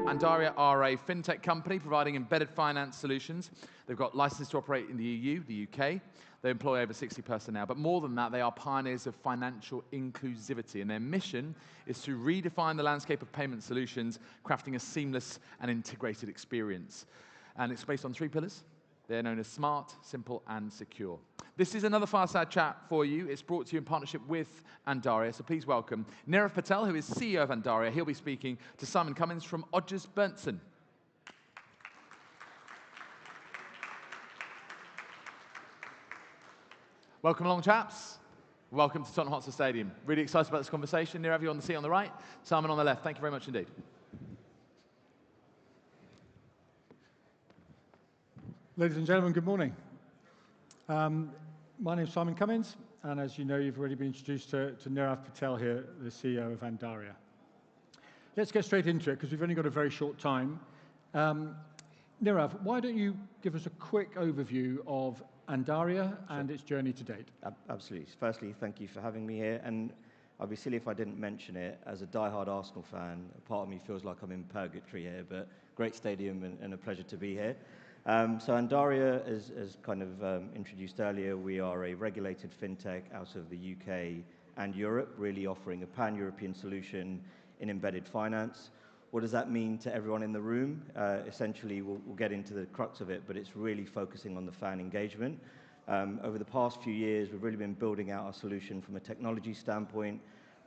Andaria are a fintech company providing embedded finance solutions. They've got license to operate in the EU, the UK. They employ over 60 personnel, but more than that, they are pioneers of financial inclusivity, and their mission is to redefine the landscape of payment solutions, crafting a seamless and integrated experience. And it's based on 3 pillars. They're known as smart, simple, and secure. This is another Fireside Chat for you. It's brought to you in partnership with Andaria, so please welcome Nirav Patel, who is CEO of Andaria. He'll be speaking to Simon Cummins from Odgers Berndtson. Welcome along, chaps. Welcome to Tottenham Hotspur Stadium. Really excited about this conversation. Nirav, you're on the seat on the right, Simon on the left. Thank you very much indeed. Ladies and gentlemen, good morning. My name is Simon Cummins, and as you know, you've already been introduced to Nirav Patel here, the CEO of Andaria. Let's get straight into it, because we've only got a very short time. Nirav, why don't you give us a quick overview of Andaria and its journey to date? Absolutely. Firstly, thank you for having me here, and I'd be silly if I didn't mention it. As a die-hard Arsenal fan, a part of me feels like I'm in purgatory here, but great stadium and a pleasure to be here. So Andaria, as kind of introduced earlier, we are a regulated fintech out of the UK and Europe, really offering a pan-European solution in embedded finance. What does that mean to everyone in the room? Essentially, we'll get into the crux of it, but it's really focusing on the fan engagement. Over the past few years, we've really been building out our solution from a technology standpoint,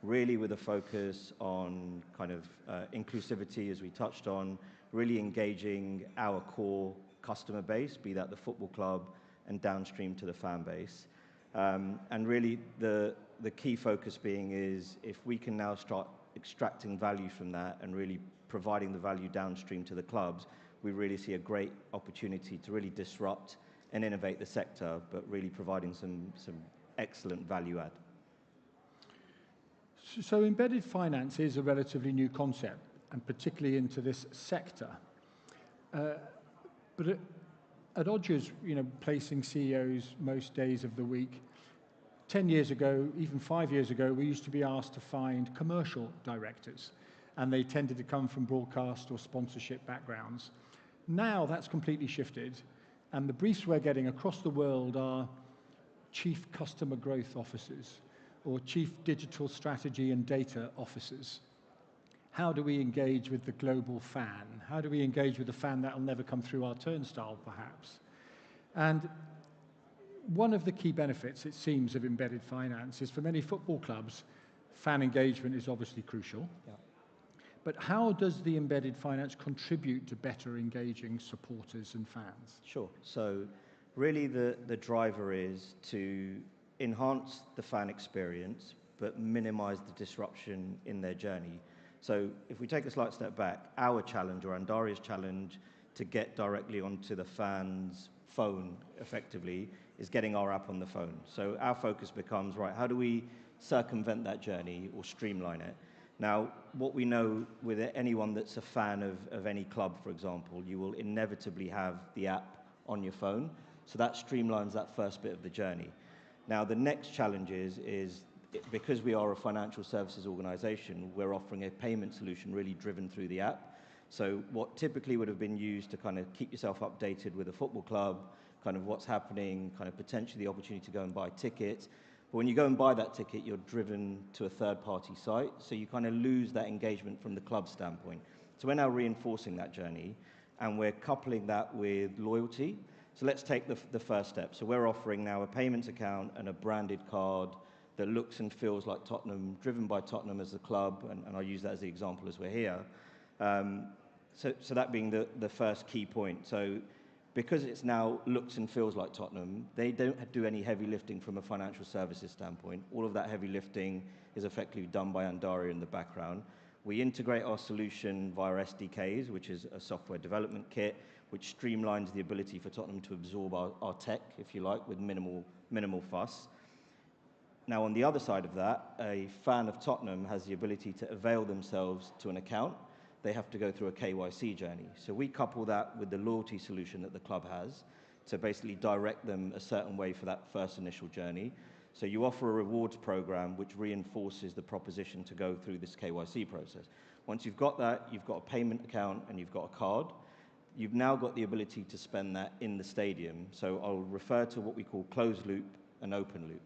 really with a focus on kind of inclusivity, as we touched on, really engaging our core customer base, be that the football club and downstream to the fan base. And really the key focus being is if we can now start extracting value from that and really providing the value downstream to the clubs, we really see a great opportunity to really disrupt and innovate the sector, but really providing some excellent value add. So embedded finance is a relatively new concept, and particularly into this sector. But at Odgers, placing CEOs most days of the week, 10 years ago, even 5 years ago, we used to be asked to find commercial directors, and they tended to come from broadcast or sponsorship backgrounds. Now that's completely shifted, and the briefs we're getting across the world are chief customer growth officers or chief digital strategy and data officers. How do we engage with the global fan? How do we engage with the fan that will never come through our turnstile, perhaps? And one of the key benefits, it seems, of embedded finance is for many football clubs, fan engagement is obviously crucial. Yeah. But how does the embedded finance contribute to better engaging supporters and fans? Sure. So really the driver is to enhance the fan experience, but minimize the disruption in their journey. So if we take a slight step back, our challenge, or Andaria's challenge, to get directly onto the fan's phone effectively is getting our app on the phone. So our focus becomes, right, how do we circumvent that journey or streamline it? Now, what we know with anyone that's a fan of any club, for example, you will inevitably have the app on your phone. So that streamlines that first bit of the journey. Now, the next challenge is because we are a financial services organization, we're offering a payment solution really driven through the app. So what typically would have been used to kind of keep yourself updated with a football club, kind of what's happening, kind of potentially the opportunity to go and buy tickets. But when you go and buy that ticket, you're driven to a third-party site, so you kind of lose that engagement from the club standpoint. So we're now reinforcing that journey, and we're coupling that with loyalty. So let's take the first step. So we're offering now a payments account and a branded card that looks and feels like Tottenham, driven by Tottenham as the club, and I'll use that as the example as we're here. So that being the first key point. So because it's now looks and feels like Tottenham, they don't do any heavy lifting from a financial services standpoint. All of that heavy lifting is effectively done by Andaria in the background. We integrate our solution via SDKs, which is a software development kit, which streamlines the ability for Tottenham to absorb our tech, if you like, with minimal fuss. Now, on the other side of that, a fan of Tottenham has the ability to avail themselves to an account. They have to go through a KYC journey. So we couple that with the loyalty solution that the club has to basically direct them a certain way for that first initial journey. So you offer a rewards program which reinforces the proposition to go through this KYC process. Once you've got that, you've got a payment account and you've got a card. You've now got the ability to spend that in the stadium. So I'll refer to what we call closed loop and open loop.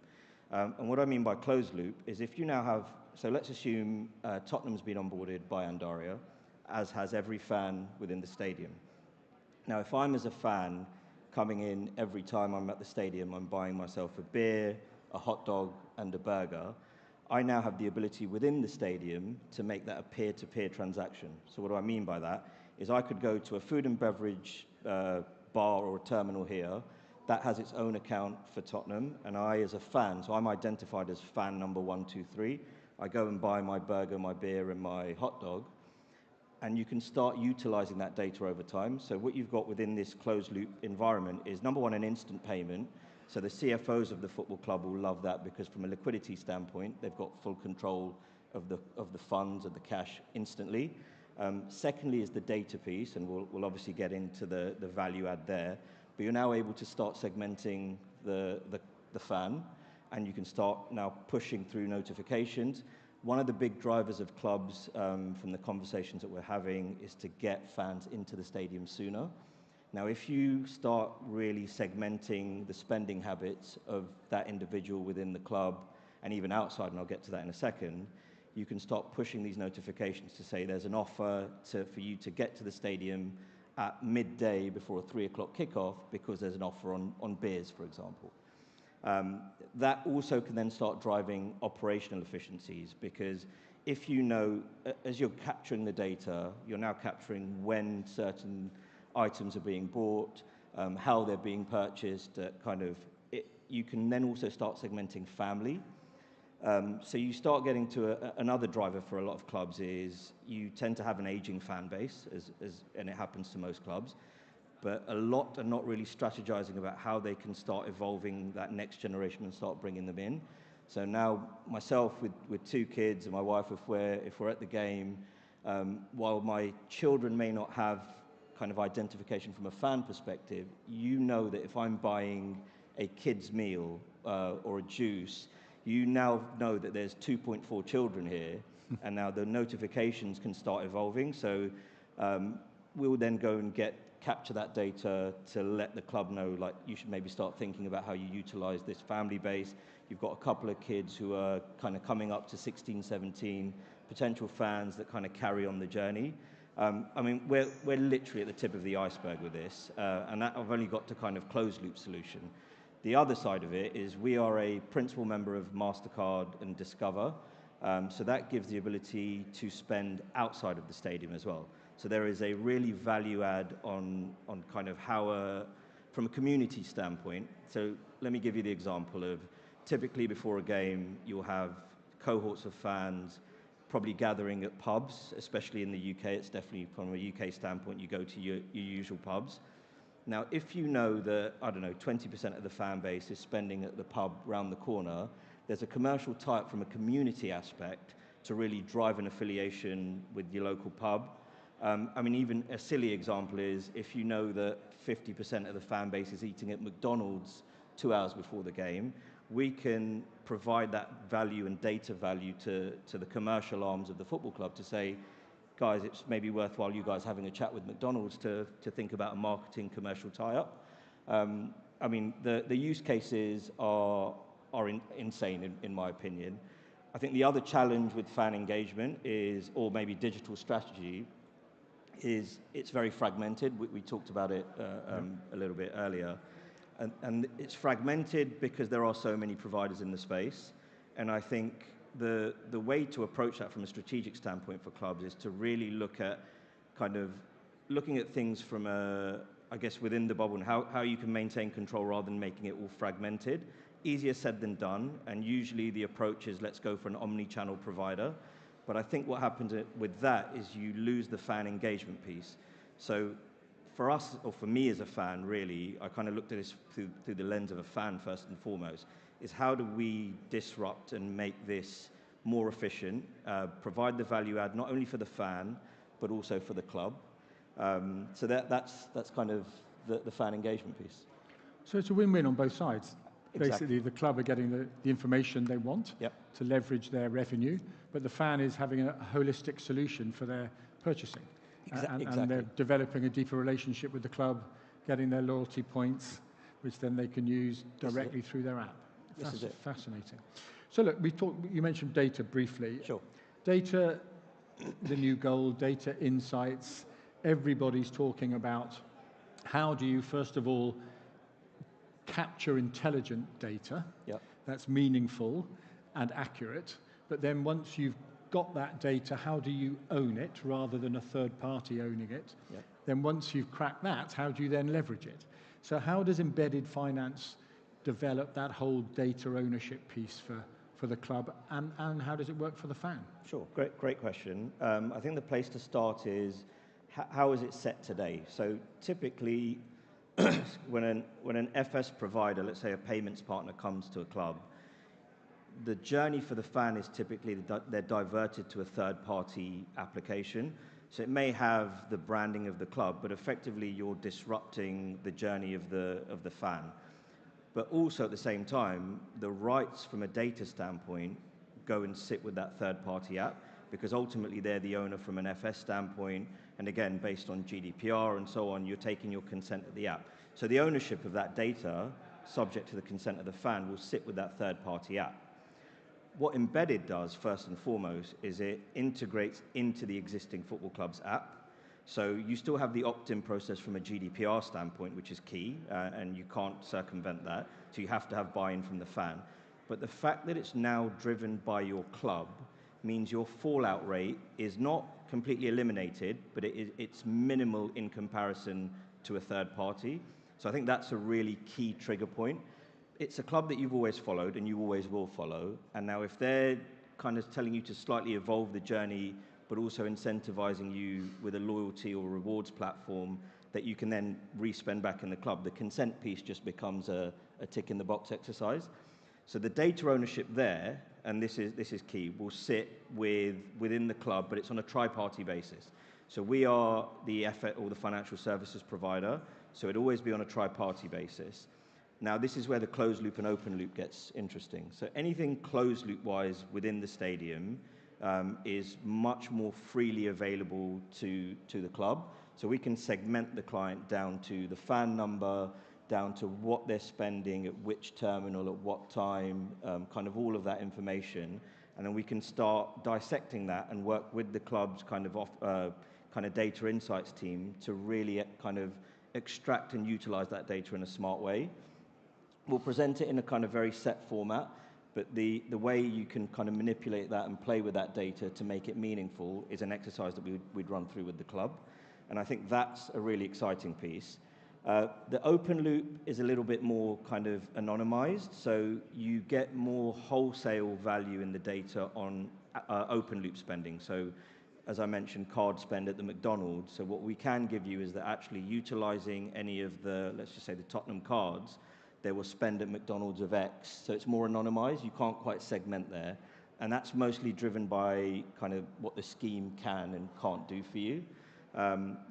And what I mean by closed loop is if you now have, so let's assume Tottenham's been onboarded by Andaria, as has every fan within the stadium. Now, if I'm as a fan coming in every time I'm at the stadium, I'm buying myself a beer, a hot dog, and a burger, I now have the ability within the stadium to make that a peer-to-peer transaction. So what do I mean by that? Is I could go to a food and beverage bar or a terminal here that has its own account for Tottenham, and I, as a fan, so I'm identified as fan number 123, I go and buy my burger, my beer, and my hot dog, and you can start utilizing that data over time. So what you've got within this closed-loop environment is, number one, an instant payment. So the CFOs of the football club will love that because from a liquidity standpoint, they've got full control of the funds, of the cash instantly. Secondly is the data piece, and we'll obviously get into the value add there. But you're now able to start segmenting the fan, and you can start now pushing through notifications. One of the big drivers of clubs from the conversations that we're having is to get fans into the stadium sooner. Now, if you start really segmenting the spending habits of that individual within the club and even outside, and I'll get to that in a second, you can start pushing these notifications to say there's an offer for you to get to the stadium at midday before a 3 o'clock kickoff because there's an offer on beers, for example. That also can then start driving operational efficiencies because if you know, as you're capturing the data, you're now capturing when certain items are being bought, how they're being purchased, you can then also start segmenting family. So you start getting to another driver for a lot of clubs is you tend to have an aging fan base, and it happens to most clubs, but a lot are not really strategizing about how they can start evolving that next generation and start bringing them in. So now myself with 2 kids and my wife, if we're at the game, while my children may not have kind of identification from a fan perspective, you know that if I'm buying a kid's meal or a juice, you now know that there's 2.4 children here, and now the notifications can start evolving. So we'll then go and capture that data to let the club know, like, you should maybe start thinking about how you utilize this family base. You've got a couple of kids who are kind of coming up to 16, 17, potential fans that kind of carry on the journey. I mean, we're literally at the tip of the iceberg with this, and that I've only got to kind of closed loop solution. The other side of it is we are a principal member of MasterCard and Discover, so that gives the ability to spend outside of the stadium as well. So there is a really value add on kind of how, from a community standpoint. So let me give you the example of typically before a game, you'll have cohorts of fans probably gathering at pubs, especially in the UK. It's definitely from a UK standpoint, you go to your usual pubs. Now, if you know that, I don't know, 20% of the fan base is spending at the pub round the corner, there's a commercial tie-up from a community aspect to really drive an affiliation with your local pub. I mean, even a silly example is if you know that 50% of the fan base is eating at McDonald's 2 hours before the game, we can provide that value and data value to the commercial arms of the football club to say, guys, it's maybe worthwhile you guys having a chat with McDonald's to think about a marketing commercial tie-up. I mean, the use cases are insane in my opinion. I think the other challenge with fan engagement is, or maybe digital strategy, is it's very fragmented. We talked about it a little bit earlier. And it's fragmented because there are so many providers in the space. And I think the way to approach that from a strategic standpoint for clubs is to really look at kind of looking at things from I guess within the bubble and how you can maintain control rather than making it all fragmented. Easier said than done, and usually the approach is let's go for an omni-channel provider. But I think what happens with that is you lose the fan engagement piece. So for us, or for me as a fan, really, I kind of looked at this through the lens of a fan first and foremost, is how do we disrupt and make this more efficient, provide the value add not only for the fan, but also for the club. So that's kind of the fan engagement piece. So it's a win-win on both sides. Basically, the club are getting the information they want to leverage their revenue, but the fan is having a holistic solution for their purchasing. And they're developing a deeper relationship with the club, getting their loyalty points, which then they can use directly through their app. That's fascinating. So look, you mentioned data briefly. Sure. Data, the new goal, data insights. Everybody's talking about how do you, first of all, capture intelligent data that's meaningful and accurate, but then once you've got that data, how do you own it rather than a third party owning it? Then once you've cracked that, how do you then leverage it? So how does embedded finance develop that whole data ownership piece for the club, and how does it work for the fan? Sure, great question. I think the place to start is how is it set today? So typically, when an FS provider, let's say a payments partner, comes to a club, the journey for the fan is typically they're diverted to a third-party application. So it may have the branding of the club, but effectively you're disrupting the journey of the fan. But also at the same time, the rights from a data standpoint go and sit with that third-party app, because ultimately they're the owner from an FS standpoint, and again, based on GDPR and so on, you're taking your consent of the app. So the ownership of that data, subject to the consent of the fan, will sit with that third-party app. What Embedded does, first and foremost, is it integrates into the existing football club's app. So you still have the opt-in process from a GDPR standpoint, which is key, and you can't circumvent that, so you have to have buy-in from the fan. But the fact that it's now driven by your club means your fallout rate is not completely eliminated, but it's minimal in comparison to a third party. So I think that's a really key trigger point. It's a club that you've always followed and you always will follow, and now if they're kind of telling you to slightly evolve the journey, but also incentivizing you with a loyalty or rewards platform that you can then re-spend back in the club, the consent piece just becomes a tick in the box exercise. So the data ownership there, and this is key, will sit within the club, but it's on a tri-party basis. So we are the or the financial services provider, so it'd always be on a tri-party basis. Now this is where the closed loop and open loop gets interesting. So anything closed loop wise within the stadium is much more freely available to the club. So we can segment the client down to the fan number, down to what they're spending, at which terminal, at what time, kind of all of that information. And then we can start dissecting that and work with the club's kind of data insights team to really kind of extract and utilize that data in a smart way. We'll present it in a kind of very set format, but the way you can kind of manipulate that and play with that data to make it meaningful is an exercise that we'd run through with the club. And I think that's a really exciting piece. The open loop is a little bit more kind of anonymized, so you get more wholesale value in the data on open loop spending. So as I mentioned, card spend at the McDonald's. So what we can give you is that actually utilizing any of the, let's just say the Tottenham cards, they will spend at McDonald's of X. So it's more anonymized. You can't quite segment there. And that's mostly driven by kind of what the scheme can and can't do for you.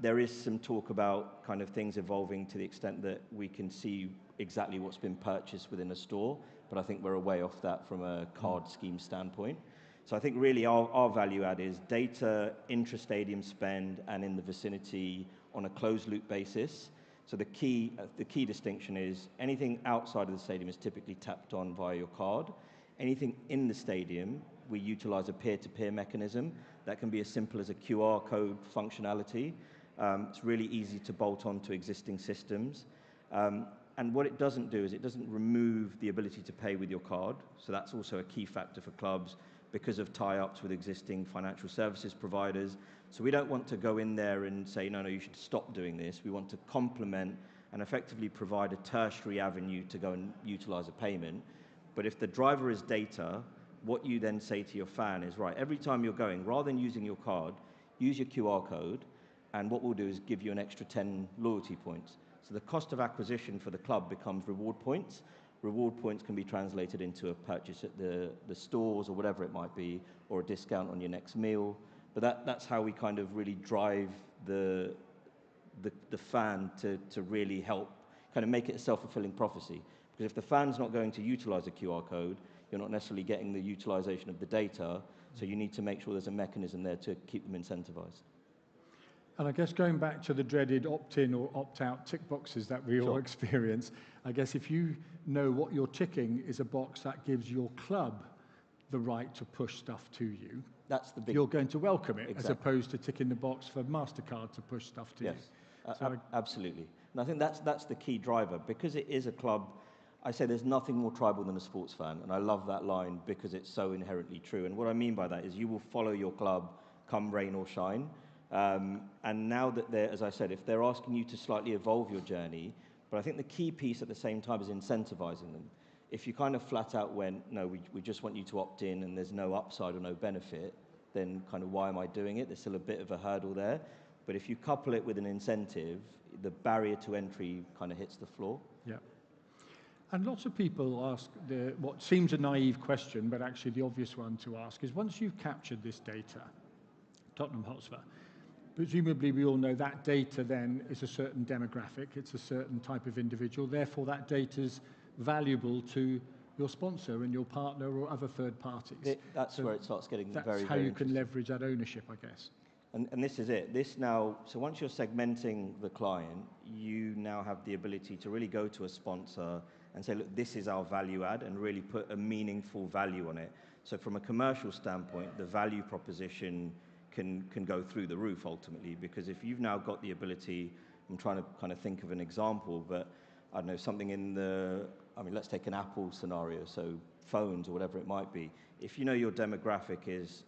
There is some talk about kind of things evolving to the extent that we can see exactly what's been purchased within a store, but I think we're a way off that from a card scheme standpoint. So I think really our value add is data, intra-stadium spend, and in the vicinity on a closed loop basis. So the key distinction is anything outside of the stadium is typically tapped on via your card. Anything in the stadium, we utilize a peer-to-peer mechanism. That can be as simple as a QR code functionality. It's really easy to bolt on to existing systems. And what it doesn't do is it doesn't remove the ability to pay with your card. So that's also a key factor for clubs because of tie-ups with existing financial services providers. So we don't want to go in there and say, no, you should stop doing this. We want to complement and effectively provide a tertiary avenue to go and utilize a payment. But if the driver is data, what you then say to your fan is, right, every time you're going, rather than using your card, use your QR code, and what we'll do is give you an extra 10 loyalty points. So the cost of acquisition for the club becomes reward points. Reward points can be translated into a purchase at the stores or whatever it might be, or a discount on your next meal. But that's how we kind of really drive the fan to really help kind of make it a self-fulfilling prophecy. Because if the fan's not going to utilize a QR code, you're not necessarily getting the utilization of the data, so you need to make sure there's a mechanism there to keep them incentivized. And I guess going back to the dreaded opt-in or opt-out tick boxes that we all Sure. experience, I guess if you know what you're ticking is a box that gives your club the right to push stuff to you, That's the big... you're going to welcome it, as Exactly. opposed to ticking the box for MasterCard to push stuff to Yes, you. So absolutely. And I think that's the key driver. Because it is a club, I say there's nothing more tribal than a sports fan, and I love that line because it's so inherently true. And what I mean by that is you will follow your club come rain or shine. And now that they're, as I said, if they're asking you to slightly evolve your journey, but I think the key piece at the same time is incentivizing them. If you kind of flat out went, no, we just want you to opt in and there's no upside or no benefit, then kind of why am I doing it? There's still a bit of a hurdle there. But if you couple it with an incentive, the barrier to entry kind of hits the floor. yeah. And lots of people ask what seems a naive question, but actually the obvious one to ask is, once you've captured this data, Tottenham Hotspur, presumably we all know that data then is a certain demographic, it's a certain type of individual, therefore that data's valuable to your sponsor and your partner or other third parties. That's where it starts getting that's very, how very you can interesting. leverage that ownership, I guess. And this is it. This now, so once you're segmenting the client, you now have the ability to really go to a sponsor and say, look, this is our value add, and really put a meaningful value on it. So from a commercial standpoint, the value proposition can go through the roof ultimately, because if you've now got the ability, I'm trying to kind of think of an example, but I don't know, something in the, I mean, let's take an Apple scenario, so phones or whatever it might be. If you know your demographic is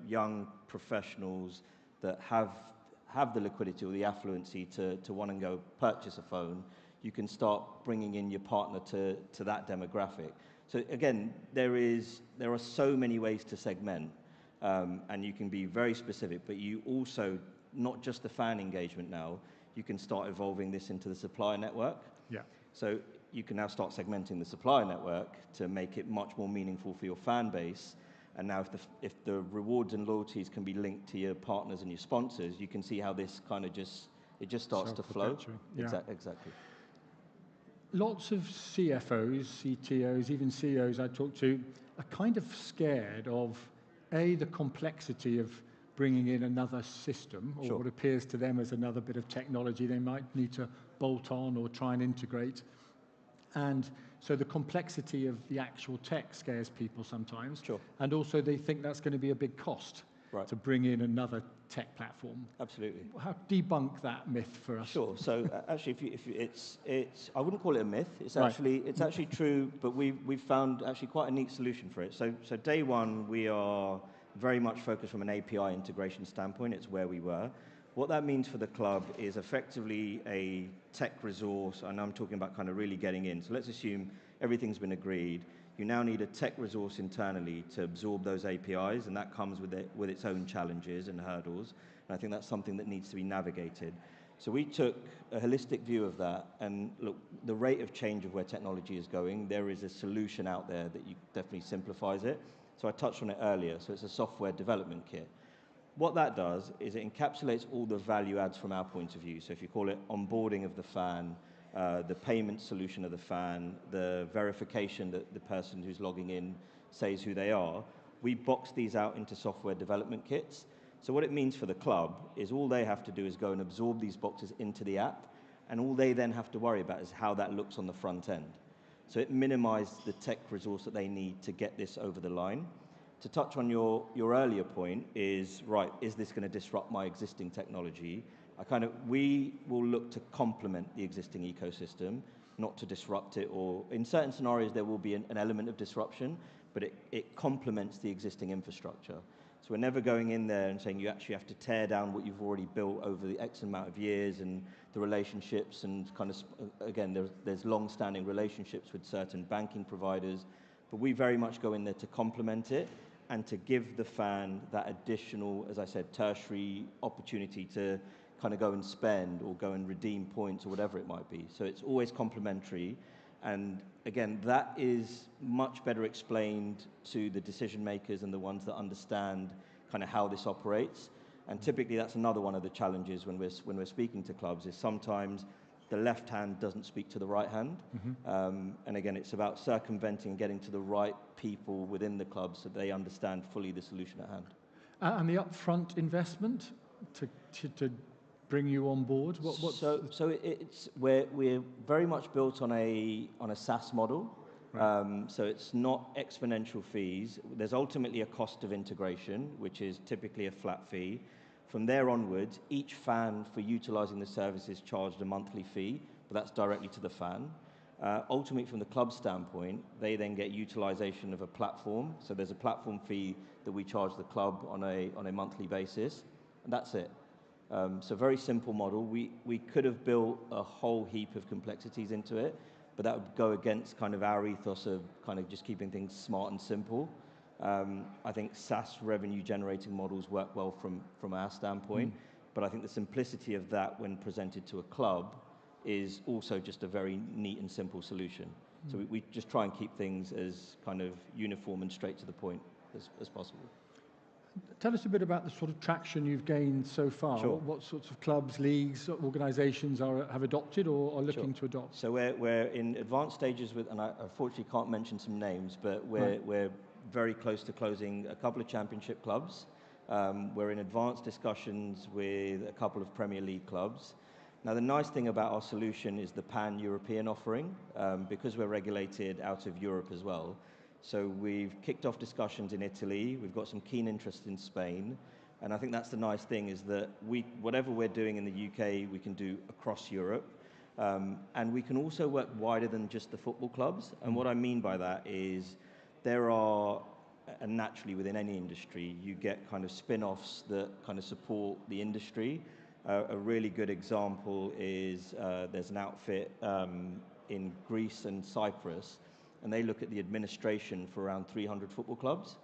young professionals that have the liquidity or the affluency to want to go purchase a phone, you can start bringing in your partner to that demographic. So again, there are so many ways to segment, and you can be very specific, but you also, not just the fan engagement now, you can start evolving this into the supplier network. Yeah. So you can now start segmenting the supplier network to make it much more meaningful for your fan base. And now if the rewards and loyalties can be linked to your partners and your sponsors, you can see how this kind of just starts to flow. Yeah. Exactly. Lots of CFOs, CTOs, even CEOs I talk to are kind of scared of, A, the complexity of bringing in another system, or Sure. what appears to them as another bit of technology they might need to bolt on or try and integrate. And so the complexity of the actual tech scares people sometimes. Sure. And also they think that's going to be a big cost to bring in another tech platform. Absolutely. How debunk that myth for us? Sure. So actually, if it's I wouldn't call it a myth. It's Right. actually true, but we've found actually quite a neat solution for it. So day one, we are very much focused from an API integration standpoint. It's where we were. What that means for the club is effectively a tech resource, and I'm talking about kind of really getting in. So let's assume everything's been agreed. You now need a tech resource internally to absorb those APIs, and that comes with its own challenges and hurdles. And I think that's something that needs to be navigated. So we took a holistic view of that, and look, the rate of change of where technology is going, there is a solution out there that definitely simplifies it. So I touched on it earlier. So it's a software development kit. What that does is it encapsulates all the value adds from our point of view. So if you call it onboarding of the fan, the payment solution of the fan, the verification that the person who's logging in says who they are, we box these out into software development kits. So what it means for the club is all they have to do is go and absorb these boxes into the app, and all they then have to worry about is how that looks on the front end. So it minimizes the tech resource that they need to get this over the line. To touch on your earlier point is, right, is this going to disrupt my existing technology? We will look to complement the existing ecosystem, not to disrupt it, or in certain scenarios there will be an element of disruption, but it complements the existing infrastructure. So we're never going in there and saying you actually have to tear down what you've already built over the X amount of years and the relationships, and kind of, again, there's long-standing relationships with certain banking providers, but we very much go in there to complement it and to give the fan that additional, as I said, tertiary opportunity to kind of go and spend or go and redeem points or whatever it might be. So it's always complementary. And again, that is much better explained to the decision makers and the ones that understand kind of how this operates. And typically that's another one of the challenges when we're speaking to clubs, is sometimes the left hand doesn't speak to the right hand. And again, it's about circumventing and getting to the right people within the club so they understand fully the solution at hand. And the upfront investment to bring you on board? We're very much built on a SaaS model. Right. So it's not exponential fees. There's ultimately a cost of integration, which is typically a flat fee. From there onwards, each fan for utilizing the service is charged a monthly fee, but that's directly to the fan. Ultimately, from the club standpoint, they then get utilization of a platform. So there's a platform fee that we charge the club on a monthly basis, and that's it. So very simple model. We could have built a whole heap of complexities into it, but that would go against kind of our ethos of kind of just keeping things smart and simple. I think SaaS revenue generating models work well from our standpoint, but I think the simplicity of that when presented to a club is also just a very neat and simple solution. So we just try and keep things as kind of uniform and straight to the point as possible. Tell us a bit about the sort of traction you've gained so far. Sure. What sorts of clubs, leagues, organisations have adopted or are looking to adopt? So we're in advanced stages with, and I unfortunately can't mention some names, but we're very close to closing a couple of championship clubs. We're in advanced discussions with a couple of Premier League clubs. Now, the nice thing about our solution is the pan-European offering, because we're regulated out of Europe as well. So we've kicked off discussions in Italy. We've got some keen interest in Spain. And I think that's the nice thing is that whatever we're doing in the UK, we can do across Europe. And we can also work wider than just the football clubs. And what I mean by that is there are, and naturally within any industry, you get kind of spin-offs that kind of support the industry. A really good example is there's an outfit in Greece and Cyprus, and they look at the administration for around 300 football clubs.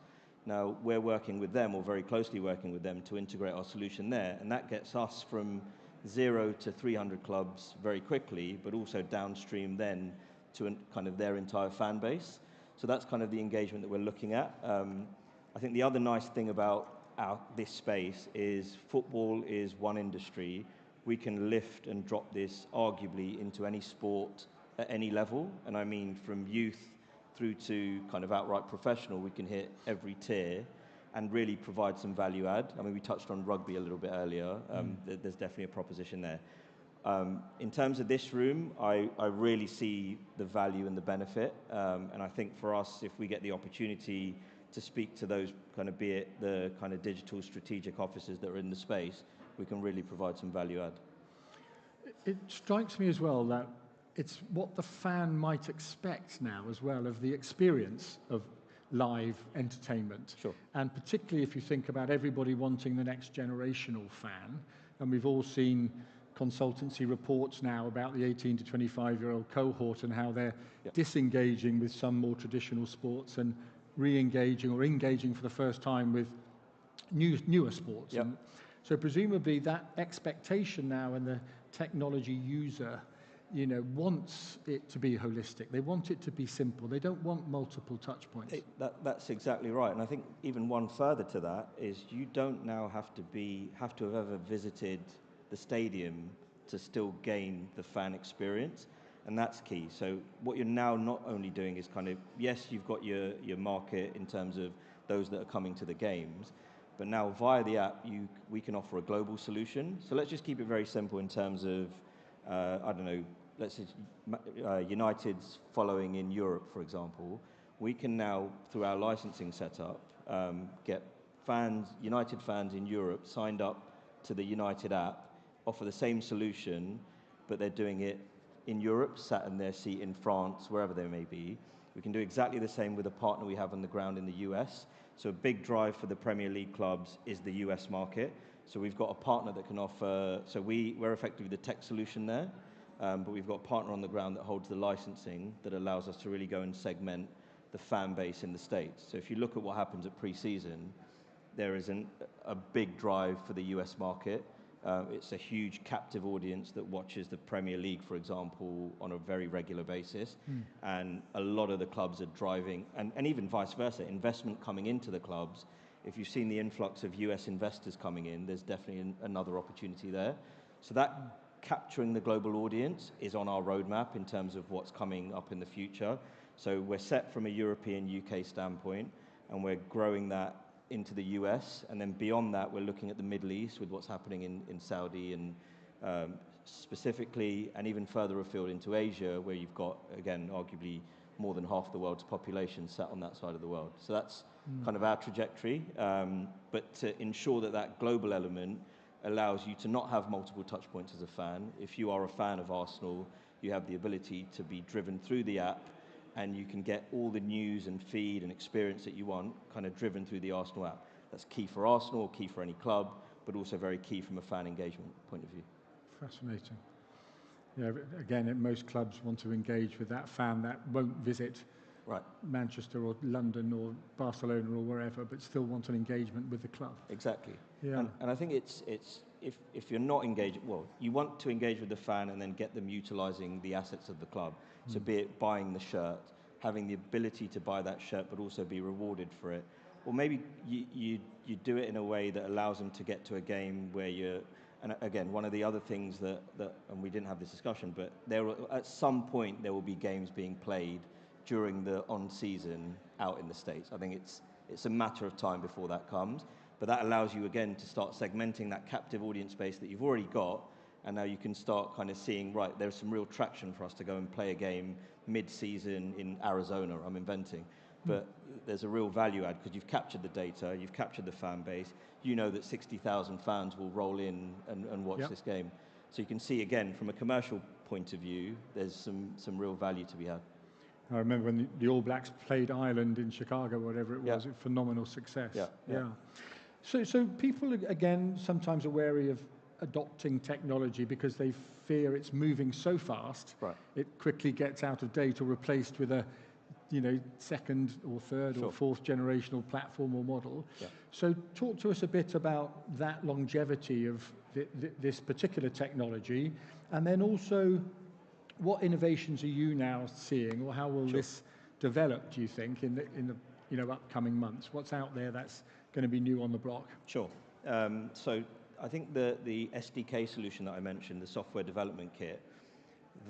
Now, we're working with them, or very closely working with them, to integrate our solution there, and that gets us from 0 to 300 clubs very quickly, but also downstream then to kind of their entire fan base. So that's kind of the engagement that we're looking at. I think the other nice thing about this space is football is one industry. We can lift and drop this arguably into any sport at any level, and I mean from youth through to kind of outright professional. We can hit every tier and really provide some value add. I mean, we touched on rugby a little bit earlier. There's definitely a proposition there. In terms of this room, I really see the value and the benefit, and I think for us, if we get the opportunity to speak to those kind of, be it the kind of digital strategic officers that are in the space, we can really provide some value add. It strikes me as well that it's what the fan might expect now as well of the experience of live entertainment. Sure. And particularly if you think about everybody wanting the next generational fan, and we've all seen consultancy reports now about the 18 to 25-year-old cohort and how they're disengaging with some more traditional sports and re-engaging or engaging for the first time with newer sports. Yep. And so presumably that expectation now in the technology user wants it to be holistic. They want it to be simple. They don't want multiple touch points. That's exactly right. And I think even one further to that is you don't now have to have ever visited the stadium to still gain the fan experience. And that's key. So what you're now not only doing is kind of, yes, you've got your market in terms of those that are coming to the games, but now via the app, we can offer a global solution. So let's just keep it very simple in terms of, I don't know, let's say United's following in Europe, for example. We can now, through our licensing setup, get United fans in Europe signed up to the United app, offer the same solution, but they're doing it in Europe, sat in their seat in France, wherever they may be. We can do exactly the same with a partner we have on the ground in the US. So a big drive for the Premier League clubs is the US market. So we've got a partner that can offer, so we're effectively the tech solution there, but we've got a partner on the ground that holds the licensing that allows us to really go and segment the fan base in the States. So if you look at what happens at pre-season, there is a big drive for the US market. It's a huge captive audience that watches the Premier League, for example, on a very regular basis. And a lot of the clubs are driving, and even vice versa, investment coming into the clubs. If you've seen the influx of US investors coming in, there's definitely another opportunity there. So that capturing the global audience is on our roadmap in terms of what's coming up in the future. So we're set from a European, UK standpoint, and we're growing that into the US, and then beyond that, we're looking at the Middle East with what's happening in Saudi and specifically, and even further afield into Asia, where you've got, again, arguably more than half the world's population sat on that side of the world. So that's kind of our trajectory, but to ensure that that global element allows you to not have multiple touch points as a fan. If you are a fan of Arsenal, you have the ability to be driven through the app, and you can get all the news and feed and experience that you want kind of driven through the Arsenal app. That's key for Arsenal, key for any club, but also very key from a fan engagement point of view. Fascinating. Yeah, again, most clubs want to engage with that fan that won't visit Manchester or London or Barcelona or wherever, but still want an engagement with the club. Exactly. Yeah. And I think it's if you're not engaged, well, you want to engage with the fan and then get them utilising the assets of the club. So be it buying the shirt, having the ability to buy that shirt, but also be rewarded for it. Or maybe you do it in a way that allows them to get to a game where you're, and again, one of the other things that and we didn't have this discussion, but at some point there will be games being played during the on-season out in the States. I think it's a matter of time before that comes, but that allows you, again, to start segmenting that captive audience base that you've already got, and now you can start kind of seeing, right, there's some real traction for us to go and play a game mid-season in Arizona, I'm inventing. But there's a real value add because you've captured the data, you've captured the fan base, you know that 60,000 fans will roll in and watch this game. So you can see, again, from a commercial point of view, there's some real value to be had. I remember when the All Blacks played Ireland in Chicago, whatever it was, a phenomenal success. Yeah. So people, again, sometimes are wary of adopting technology because they fear it's moving so fast, it quickly gets out of date or replaced with a second or third or fourth generational platform or model. So talk to us a bit about that longevity of this particular technology, and then also what innovations are you now seeing, or how will this develop, do you think, in the upcoming months? What's out there that's going to be new on the block? Sure. So I think the SDK solution that I mentioned, the software development kit,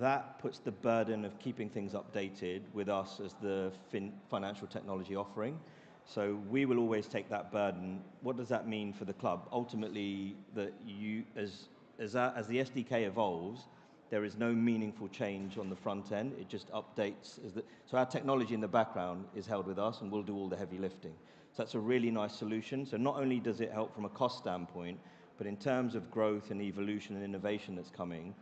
that puts the burden of keeping things updated with us as the financial technology offering. So we will always take that burden. What does that mean for the club? Ultimately, that you, as the SDK evolves, there is no meaningful change on the front end. It just updates. So our technology in the background is held with us, and we'll do all the heavy lifting. So that's a really nice solution. So not only does it help from a cost standpoint, but in terms of growth and evolution and innovation that's coming,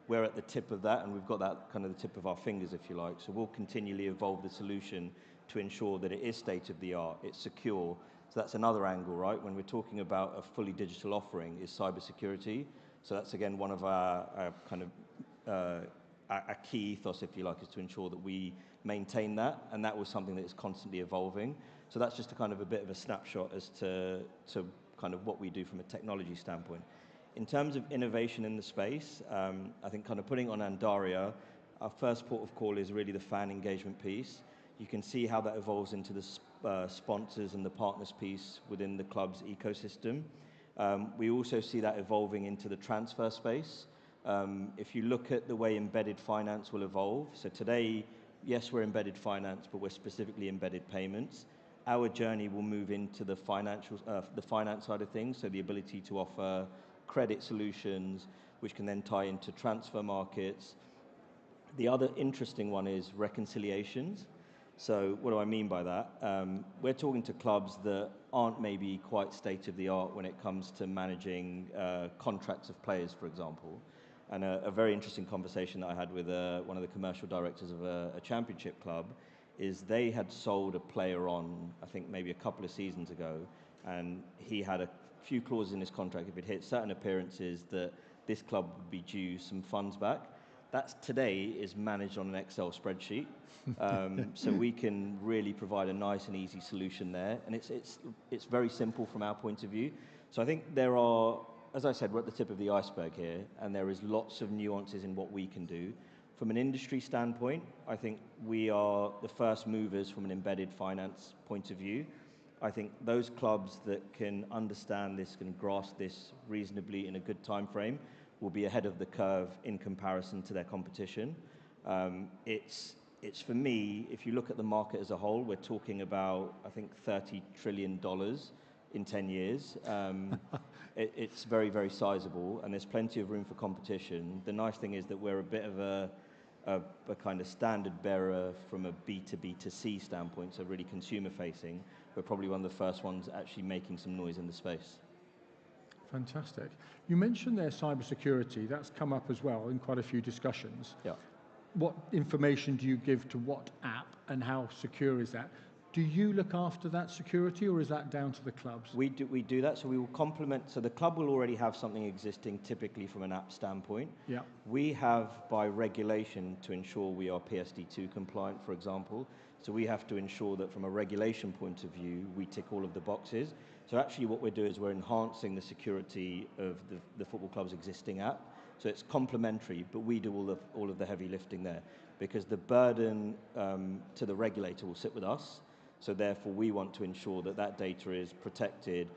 we're at the tip of that, and we've got that kind of the tip of our fingers, if you like. So we'll continually evolve the solution to ensure that it is state-of-the-art, it's secure. So that's another angle, right? When we're talking about a fully digital offering, is cybersecurity. So that's, again, one of our kind of our key ethos, if you like, is to ensure that we maintain that, and that was something that is constantly evolving. So that's just a kind of a bit of a snapshot as to kind of what we do from a technology standpoint. In terms of innovation in the space, I think kind of putting on Andaria, our first port of call is really the fan engagement piece. You can see how that evolves into the sponsors and the partners piece within the club's ecosystem. We also see that evolving into the transfer space. If you look at the way embedded finance will evolve, so today, yes, we're embedded finance, but we're specifically embedded payments. Our journey will move into the finance side of things, so the ability to offer credit solutions, which can then tie into transfer markets. The other interesting one is reconciliations. So what do I mean by that? We're talking to clubs that aren't maybe quite state-of-the-art when it comes to managing contracts of players, for example. And a very interesting conversation that I had with one of the commercial directors of a championship club is they had sold a player on, I think, maybe a couple of seasons ago, and he had a few clauses in his contract if it hit certain appearances that this club would be due some funds back. That's today is managed on an Excel spreadsheet, so we can really provide a nice and easy solution there, and it's very simple from our point of view. So I think there are, as I said, we're at the tip of the iceberg here, and there is lots of nuances in what we can do. From an industry standpoint, I think we are the first movers from an embedded finance point of view. I think those clubs that can understand this, can grasp this reasonably in a good time frame, will be ahead of the curve in comparison to their competition. It's for me, if you look at the market as a whole, we're talking about, I think, $30 trillion in 10 years. It's very, very sizable, and there's plenty of room for competition. The nice thing is that we're a bit of a kind of standard bearer from a B2B2C standpoint, so really consumer facing. We're probably one of the first ones actually making some noise in the space. Fantastic. You mentioned their cybersecurity. That's come up as well in quite a few discussions. Yeah. What information do you give to what app, and how secure is that? Do you look after that security, or is that down to the clubs? We do that, so we will complement. So the club will already have something existing, typically from an app standpoint. Yeah. We have, by regulation, to ensure we are PSD2 compliant, for example. So we have to ensure that from a regulation point of view, we tick all of the boxes. So actually what we're doing is we're enhancing the security of the football club's existing app. So it's complementary, but we do all of the heavy lifting there, because the burden to the regulator will sit with us. So therefore, we want to ensure that that data is protected.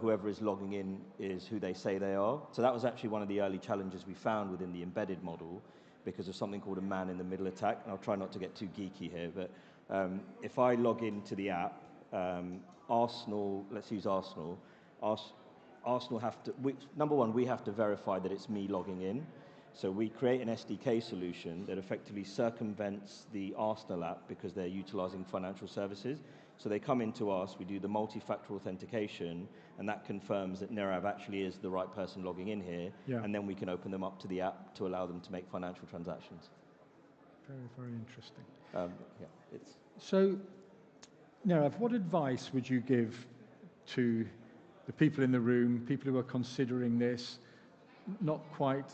Whoever is logging in is who they say they are. So that was actually one of the early challenges we found within the embedded model, because of something called a man-in-the-middle attack. And I'll try not to get too geeky here, but if I log into the app, Arsenal, let's use Arsenal. Arsenal have to, number one, we have to verify that it's me logging in. So we create an SDK solution that effectively circumvents the Arsenal app because they're utilizing financial services. So they come into us, we do the multi-factor authentication, and that confirms that Nirav actually is the right person logging in here. Yeah. And then we can open them up to the app to allow them to make financial transactions. Very, very interesting. Yeah, So, Nirav, what advice would you give to the people in the room, people who are considering this, not quite,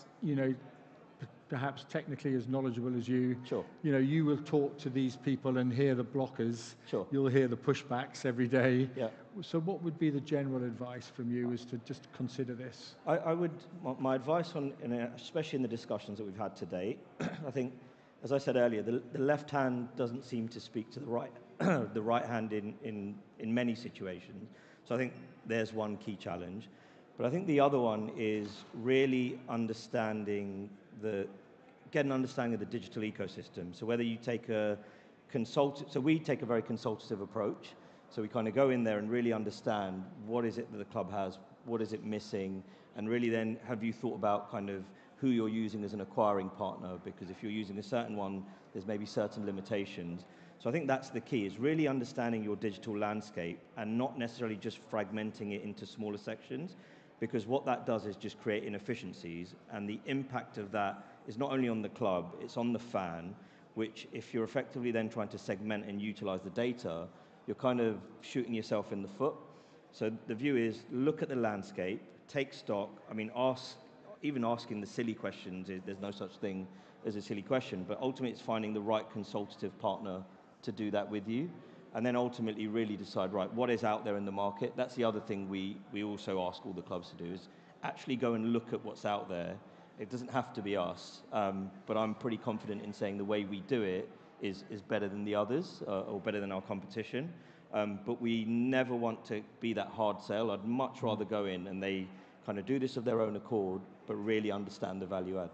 perhaps technically as knowledgeable as you? Sure. You will talk to these people and hear the blockers. Sure. You'll hear the pushbacks every day. Yeah. So what would be the general advice from you as to just consider this? My advice especially in the discussions that we've had today, I think, as I said earlier, the left hand doesn't seem to speak to the right, the right hand in many situations. So I think there's one key challenge. But I think the other one is really get an understanding of the digital ecosystem. So whether you take we take a very consultative approach. So we kind of go in there and really understand what is it that the club has, what is it missing, and really then have you thought about kind of who you're using as an acquiring partner, because if you're using a certain one, there's maybe certain limitations. So I think that's the key, is really understanding your digital landscape and not necessarily just fragmenting it into smaller sections, because what that does is just create inefficiencies, and the impact of that is not only on the club, it's on the fan, which if you're effectively then trying to segment and utilize the data, you're kind of shooting yourself in the foot. So the view is, look at the landscape, take stock. I mean, even asking the silly questions, there's no such thing as a silly question, but ultimately it's finding the right consultative partner to do that with you, and then ultimately really decide, right, what is out there in the market. That's the other thing we also ask all the clubs to do, is actually go and look at what's out there. It doesn't have to be us, but I'm pretty confident in saying the way we do it is better than the others, or better than our competition. But we never want to be that hard sell. I'd much rather go in and they kind of do this of their own accord, but really understand the value add.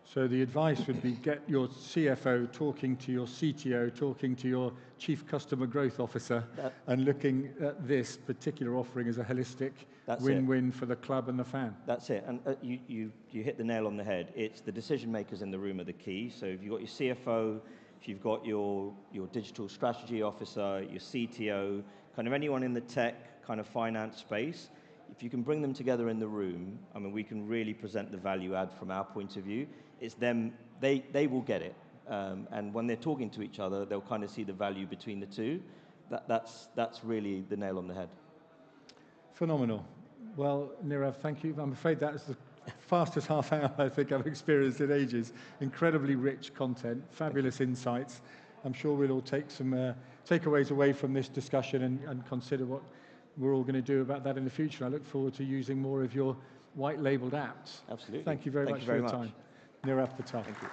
So the advice would be get your CFO talking to your CTO, talking to your Chief Customer Growth Officer, and looking at this particular offering as a holistic win-win for the club and the fan. That's it. And you hit the nail on the head. It's the decision makers in the room are the key. So if you've got your CFO, if you've got your digital strategy officer, your CTO, kind of anyone in the tech kind of finance space, if you can bring them together in the room, I mean, we can really present the value add from our point of view. It's them, they will get it. And when they're talking to each other, they'll kind of see the value between the two. That's really the nail on the head. Phenomenal. Well, Nirav, thank you. I'm afraid that's the fastest half hour I think I've experienced in ages. Incredibly rich content, fabulous insights. I'm sure we'll all take some takeaways away from this discussion and consider what we're all going to do about that in the future. I look forward to using more of your white-labeled apps. Absolutely. Thank you very much for your time. Nirav Patel. Thank you.